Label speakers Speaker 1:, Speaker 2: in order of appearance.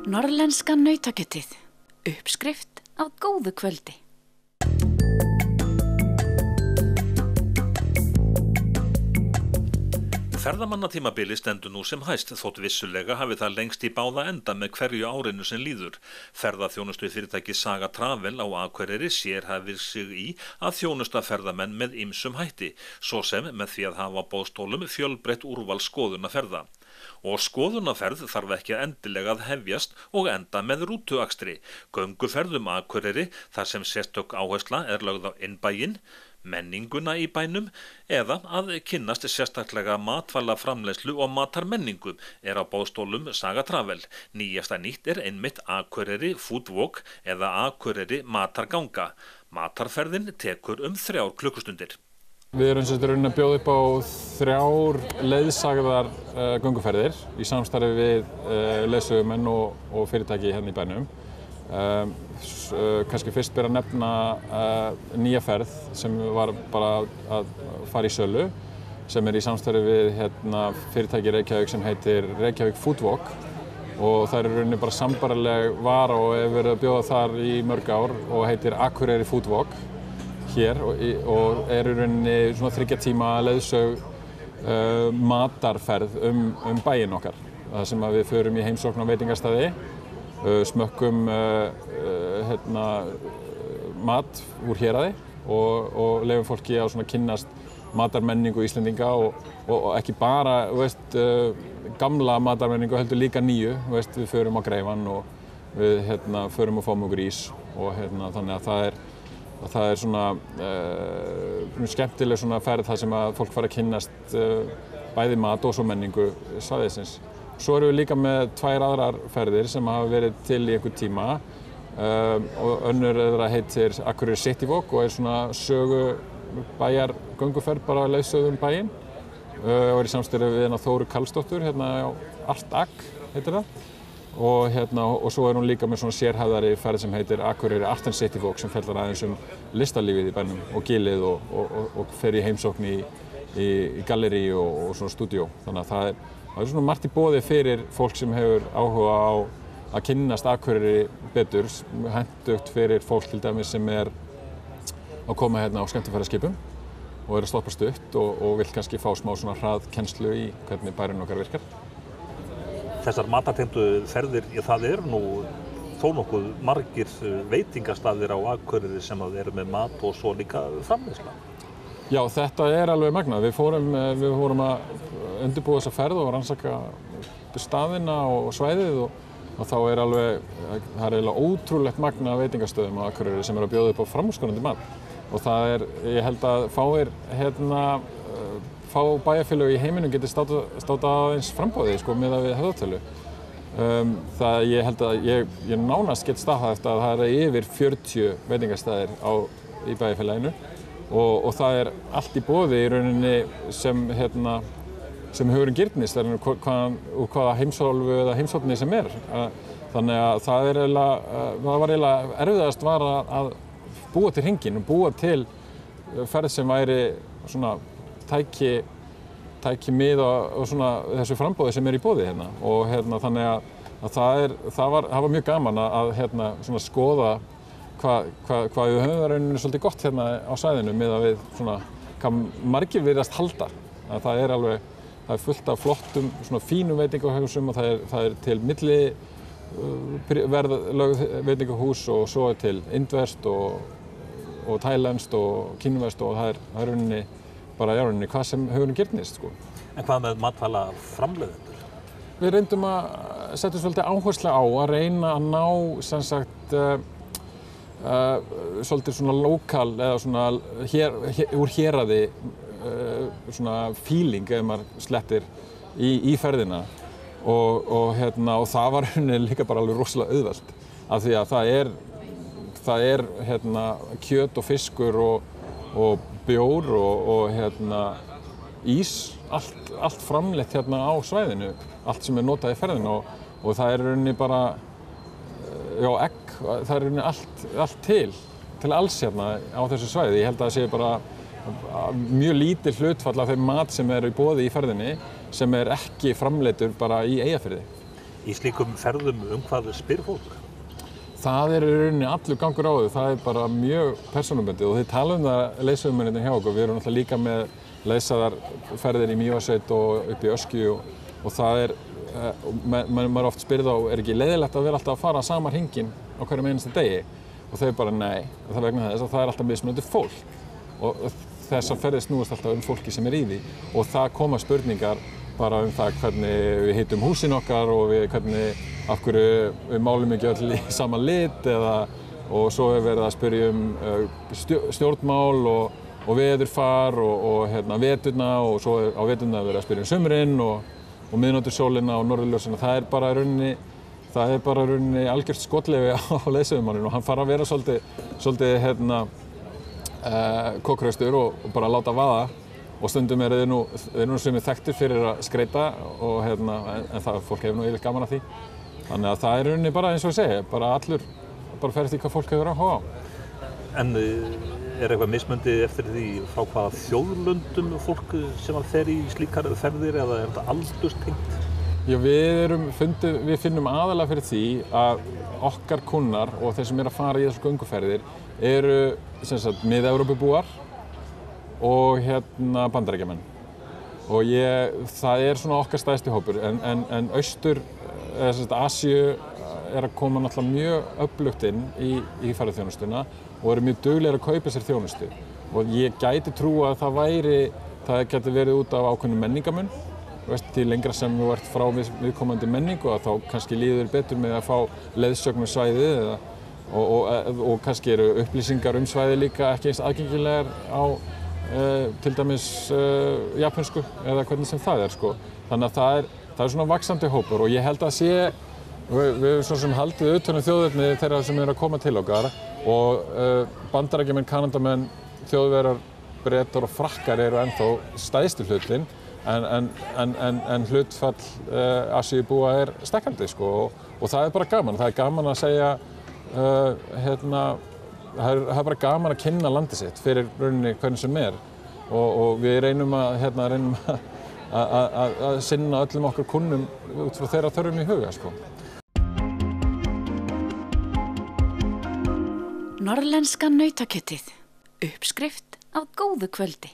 Speaker 1: Norrlenska nautakjötið, uppskrift á góðu kvöldi.
Speaker 2: Ferðamannatímabili stendur nú sem hæst þótt vissulega hafi það lengst í báða enda með hverju árinu sem líður. Ferðaþjónustu fyrirtæki Saga Travel á Akureyri sérhæfir sig í að þjónusta ferðamenn með ýmsum hætti, svo sem með því að hafa á boðstólum fjölbreytt úrval skoðunarferða. Og skoðunarferð þarf ekki endilega að hefjast og enda með rútuakstri. Gönguferð Akureyri þar sem sérstök áhersla er lögð á innbæinn, menninguna í bænum eða að kynnast sérstaklega matvælaframleiðslu og matarmenningu er á boðstólum Saga Travel. Nýjasta nýtt er einmitt Akureyri Food Walk eða Akureyri Matarganga. Matarferðin tekur 3 klukkustundir.
Speaker 3: Við erum að bjóða upp á 3 leiðsagðar gönguferðir í samstarfi við leiðsögumenn og fyrirtæki hérna í bænum. Kannski fyrst ber að nefna nýja ferð sem var bara að fara í sölu, sem í samstarfi við fyrirtæki Reykjavík sem heitir Reykjavík Food Walk, og það er rauninni bara sambærileg vara og hefur verið að bjóða þar í mörg ár og heitir Akureyri Food Walk hér og er rauninni svona 3 tíma leiðsög matarferð bæinn okkar, þar sem við förum í heimsókn á veitingastaði, smökkum mat úr héraði og leyfum fólki að kynnast matarmenningu Íslendinga og ekki bara gamla matarmenningu, heldur líka nýju. Við förum á Greifan og við förum og fáum okkur ís og þannig að það er svona skemmtileg svona ferð þar sem að fólk fara að kynnast bæði mat og svo menningu svæðisins. Svo erum við líka með 2 aðrar ferðir sem hafa verið til í einhvern tíma og önnur þeirra heitir Akureyri City Walk og er svona sögubæjar gönguferð bara leiðsögð bæinn og er í samstarfi við Þóru Karlsdóttur á Art Ag heitir það og svo er hún líka með svona sérhæfðari ferð sem heitir Akureyri Art and City Walk sem fjallar aðeins listalífið í bænum og gilið og fer í heimsókn í gallerí og svona stúdíó. Þannig að það er svona margt í boði fyrir fólk sem hefur áhuga á að kynnast Akureyri betur, hentugt fyrir fólk til dæmis sem er að koma á skemmtiferðaskipum og er að stoppa stutt og vill kannski fá smá svona hraðkennslu í hvernig bærinn okkar virkar.
Speaker 2: Þessar matartengdu ferðir, það eru nú þó nokkuð margir veitingastaðir á Akureyri sem eru með mat og svo líka framleiðsla.
Speaker 3: Já, þetta er alveg magnað. Við fórum að undirbúa þessa ferð og rannsaka staðina og svæðið og þá er það er ótrúlegt magn af veitingastöðum á Akureyri sem eru að bjóða upp á framúrskarandi mat. Og það er, ég held að fá bæjarfélög í heiminum geti státa aðeins framboði miðað við höfðatölu. Ég held að ég nánast get staðhæft að það er yfir 40 veitingastæðir í bæjarfélaginu og það er allt í boði í rauninni sem hugurinn girnist, úr hvaða heimsálfu eða heimshorni sem er. Þannig að það var eiginlega erfiðast að búa til hringinn og búa til ferð sem væri svona tæki mið og svona þessu framboði sem í boði hérna. Og þannig að það var mjög gaman að svona skoða hvað við höfum rauninni svolítið gott hérna á svæðinu miðað við svona hvað margir virðast halda. Það er fullt af flottum svona fínum veitingahúsum og það er til milliverðlögð veitingahús og svo er til indverskt og tælenskt og kínverskt og það er rauninni bara rauninni hvað sem hugurinn girnist.
Speaker 2: En hvað með matvælaframleiðendur?
Speaker 3: Við reyndum að setja svolítið áherslu á að reyna að ná sem sagt svolítið svona lokal eða svona úr héraði svona feeling ef maður slettir í ferðina og það var líka bara alveg rosalega auðvelt af því að það er kjöt og fiskur og bjór og ís, allt framleitt á svæðinu, allt sem er notað í ferðinu og það er rauninni bara egg, það er rauninni allt til alls á þessu svæði. Ég held að það sé bara mjög lítið hlutfall af þeim mat sem í boði í ferðinni sem ekki framleiddur bara í Eyjafirði.
Speaker 2: Í slíkum ferðum hvað spyr fólk?
Speaker 3: Það í rauninni allur gangur á því, það bara mjög persónubundið og þið tala það leiðsögumennirnir hjá okkur. Við erum náttúrulega líka með leiðsagðarferðir í Mývatnssveit og upp í Öskju og það maður oft spyr þá, ekki leiðilegt að vera alltaf að fara sama hringinn á hverjum einasta degi? Og þau bara nei, það vegna þess að það alltaf mismunandi fólk og þessar ferðir snúast alltaf fólki sem í því og það koma spurningar bara það hvernig við heitum húsin okkar og hvernig af hverju við málum ekki öll í sama lit og svo verið að spyrja stjórnmál og veðurfar og veturna og svo á veturna verið að spyrja sumrin og miðnætursólina og norðurljósina. Það er bara rauninni algjört skotleyfi á leiðsögumanninn og hann fara að vera svolítið kokkraustur og bara láta vaða og stundum þeir nú sumir þekktir fyrir að skreita og en það fólk hefur nú yfirleitt gaman af því. Þannig að það rauninni bara eins og ég segi, bara fer eftir hvað fólk hefur áhuga á. En eitthvað mismunandi eftir því frá hvaða þjóðlöndum fólk sem fer í slíkar ferðir eða þetta aldurstengt? Já, við finnum aðalega fyrir því að okkar kunnar og þeir sem að fara í þessu gönguferðir eru mið-Evrópubúar og Bandaríkjamenn. Og það svona okkar stærsti hópur, en austur, Asíu að koma náttúrulega mjög öflugt inn í ferðaþjónustuna og eru mjög duglegir að kaupa sér þjónustu. Og ég gæti trúa að það gæti verið út af ákveðnum menningamun. Því lengra sem þú ert frá viðkomandi menningu að þá kannski líður betur með að fá leiðsögn svæðið og kannski eru upplýsingar svæðið líka ekki eins aðgengilegar á til dæmis japönsku eða hvernig sem það sko. Þannig að það er svona vaxandi hópur og ég held að við svo sem haldið utan þjóðerni þeirra sem eru að koma til okkar og Bandaríkjamenn, Kanadamenn, Þjóðverjar, Bretar og Frakkar eru ennþá stærsti hlutinn en hlutfall Asíubúa stekkandi sko og það bara gaman. Það gaman að segja það bara gaman að kynna landið sitt fyrir rauninni hvernig sem og við reynum að sinna öllum okkar kunnum út frá þeirra þörfum í huga sko.
Speaker 1: Norðlenska nautakjötið, uppskrift af góðu kvöldi.